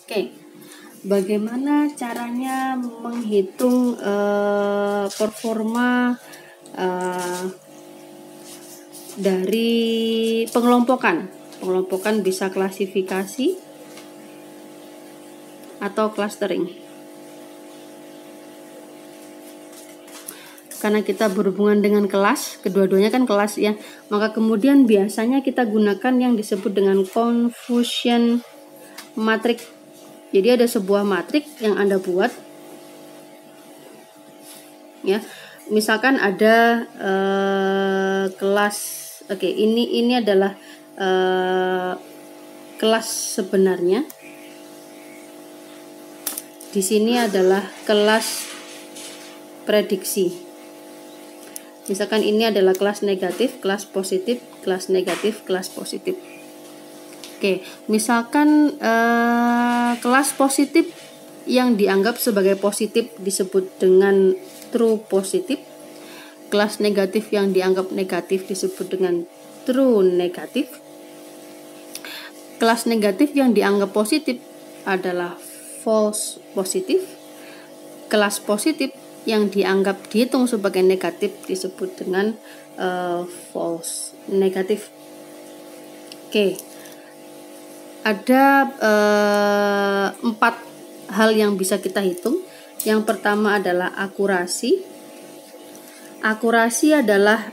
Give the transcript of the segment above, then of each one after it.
Oke, bagaimana caranya menghitung performa dari pengelompokan? Pengelompokan bisa klasifikasi atau clustering. Karena kita berhubungan dengan kelas, kedua-duanya kan kelas ya, maka kemudian biasanya kita gunakan yang disebut dengan confusion matrix. Jadi ada sebuah matrik yang Anda buat, ya. Misalkan ada kelas, oke, ini adalah kelas sebenarnya. Di sini adalah kelas prediksi. Misalkan ini adalah kelas negatif, kelas positif, kelas negatif, kelas positif. Oke, misalkan kelas positif yang dianggap sebagai positif disebut dengan true positif. Kelas negatif yang dianggap negatif disebut dengan true negatif. Kelas negatif yang dianggap positif adalah false positif. Kelas positif yang dianggap dihitung sebagai negatif disebut dengan false negatif. Oke. Ada 4 hal yang bisa kita hitung. Yang pertama adalah akurasi. Akurasi adalah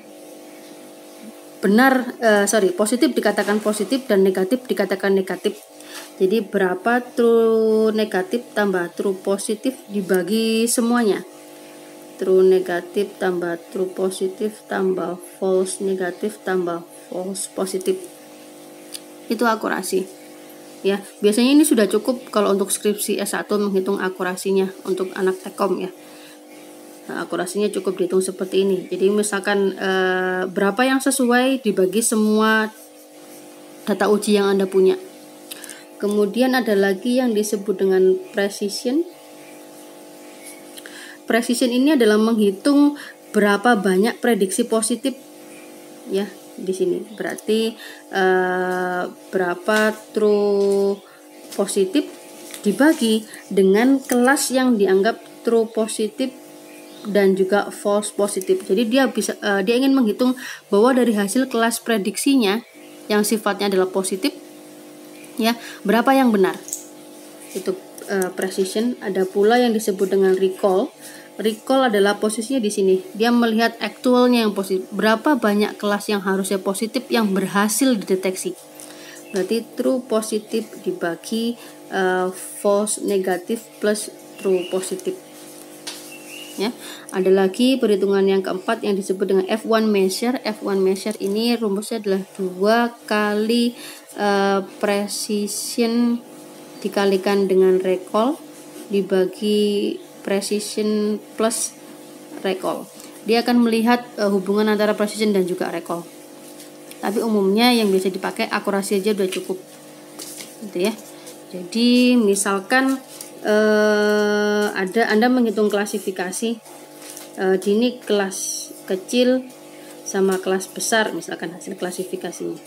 positif dikatakan positif dan negatif dikatakan negatif. Jadi berapa true negatif tambah true positif dibagi semuanya. True negatif tambah true positif tambah false negatif tambah false positif. Itu akurasi. Ya, biasanya ini sudah cukup kalau untuk skripsi S1 menghitung akurasinya untuk anak Tekom ya. Nah, akurasinya cukup dihitung seperti ini. Jadi misalkan berapa yang sesuai dibagi semua data uji yang Anda punya. Kemudian ada lagi yang disebut dengan precision. Precision ini adalah menghitung berapa banyak prediksi positif ya. Di sini berarti berapa true positif dibagi dengan kelas yang dianggap true positif dan juga false positif. Jadi dia ingin menghitung bahwa dari hasil kelas prediksinya yang sifatnya adalah positif ya, berapa yang benar. Itu precision. Ada pula yang disebut dengan recall. Recall adalah posisinya di sini. Dia melihat aktualnya yang positif. Berapa banyak kelas yang harusnya positif yang berhasil dideteksi. Berarti true positif dibagi false negatif plus true positif. Ya, ada lagi perhitungan yang keempat yang disebut dengan F1 measure. F1 measure ini rumusnya adalah 2 kali precision dikalikan dengan recall dibagi precision plus recall. Dia akan melihat hubungan antara precision dan juga recall. Tapi umumnya yang biasa dipakai akurasi aja udah cukup. Gitu ya. Jadi misalkan Anda menghitung klasifikasi ini kelas kecil sama kelas besar, misalkan hasil klasifikasinya.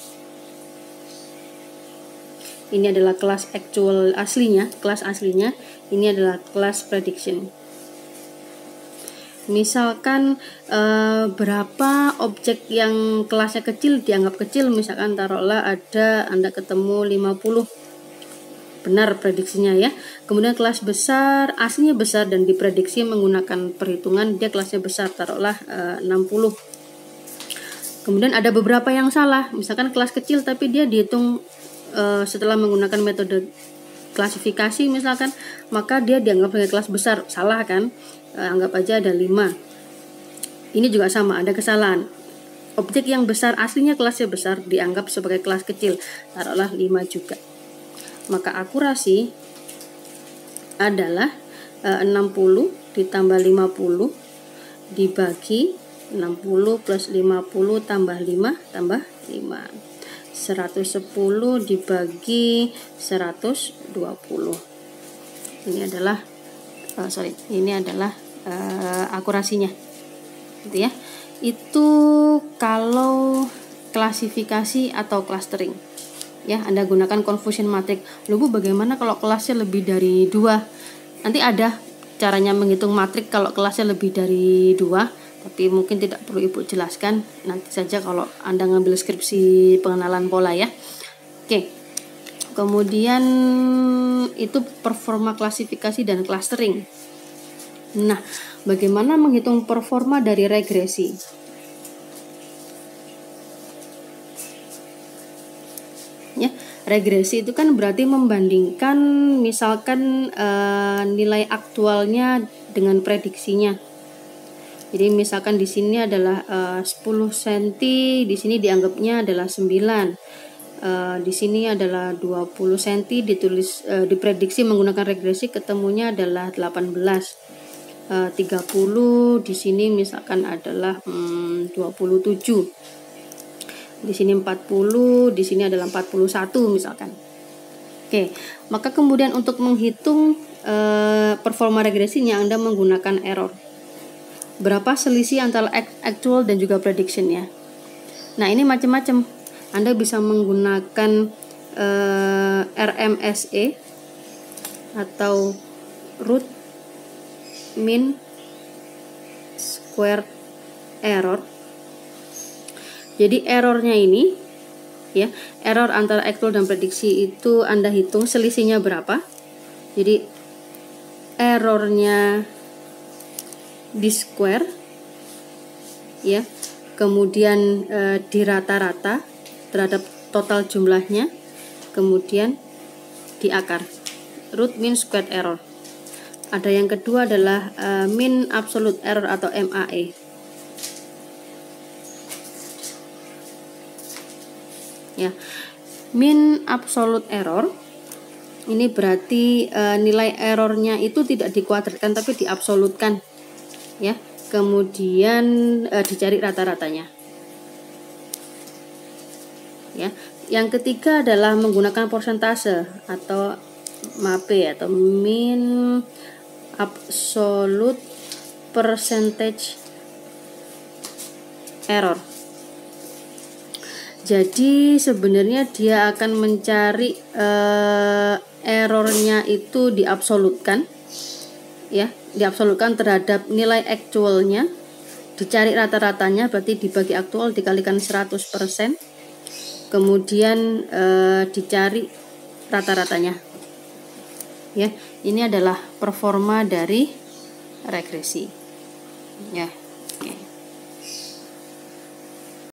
Ini adalah kelas actual aslinya, kelas aslinya. Ini adalah kelas prediction. Misalkan berapa objek yang kelasnya kecil dianggap kecil, misalkan taruhlah ada Anda ketemu 50. Benar prediksinya ya. Kemudian kelas besar, aslinya besar dan diprediksi menggunakan perhitungan dia kelasnya besar, taruhlah 60. Kemudian ada beberapa yang salah, misalkan kelas kecil tapi dia dihitung setelah menggunakan metode klasifikasi misalkan, maka dia dianggap sebagai kelas besar. Salah kan? Anggap aja ada 5. Ini juga sama, ada kesalahan. Objek yang besar aslinya kelasnya besar dianggap sebagai kelas kecil, taruhlah 5 juga. Maka akurasi adalah 60 ditambah 50 dibagi 60 plus 50 tambah 5 tambah 5. 110 dibagi 120. Ini adalah akurasinya. Gitu ya. Itu kalau klasifikasi atau clustering. Ya, Anda gunakan confusion matrix. Lalu bagaimana kalau kelasnya lebih dari 2? Nanti ada caranya menghitung matriks kalau kelasnya lebih dari 2, tapi mungkin tidak perlu Ibu jelaskan, nanti saja kalau Anda ngambil skripsi pengenalan pola ya. Oke. Kemudian itu performa klasifikasi dan clustering. Nah, bagaimana menghitung performa dari regresi? Ya, regresi itu kan berarti membandingkan misalkan nilai aktualnya dengan prediksinya. Jadi misalkan di sini adalah 10 cm, di sini dianggapnya adalah 9. Di sini adalah 20 cm, diprediksi menggunakan regresi ketemunya adalah 18. 30 di sini misalkan adalah 27. Di sini 40, di sini adalah 41 misalkan. Oke, maka kemudian untuk menghitung performa regresinya Anda menggunakan error. Berapa selisih antara actual dan juga prediction ya. Nah, ini macam-macam. Anda bisa menggunakan RMSE atau root mean square error. Jadi errornya ini ya, error antara actual dan prediksi itu Anda hitung selisihnya berapa. Jadi errornya di square ya, kemudian di rata-rata terhadap total jumlahnya, kemudian di akar, root mean squared error. Ada yang kedua adalah mean absolute error atau MAE. Ya, mean absolute error ini berarti nilai errornya itu tidak dikuadratkan tapi diabsolutkan, ya. Kemudian dicari rata-ratanya. Ya, yang ketiga adalah menggunakan persentase atau MAP atau mean absolute percentage error. Jadi sebenarnya dia akan mencari errornya itu diabsolutkan, ya, diabsolutkan terhadap nilai actualnya, dicari rata-ratanya, berarti dibagi aktual dikalikan 100%, kemudian dicari rata-ratanya. Ya, ini adalah performa dari regresi. Ya.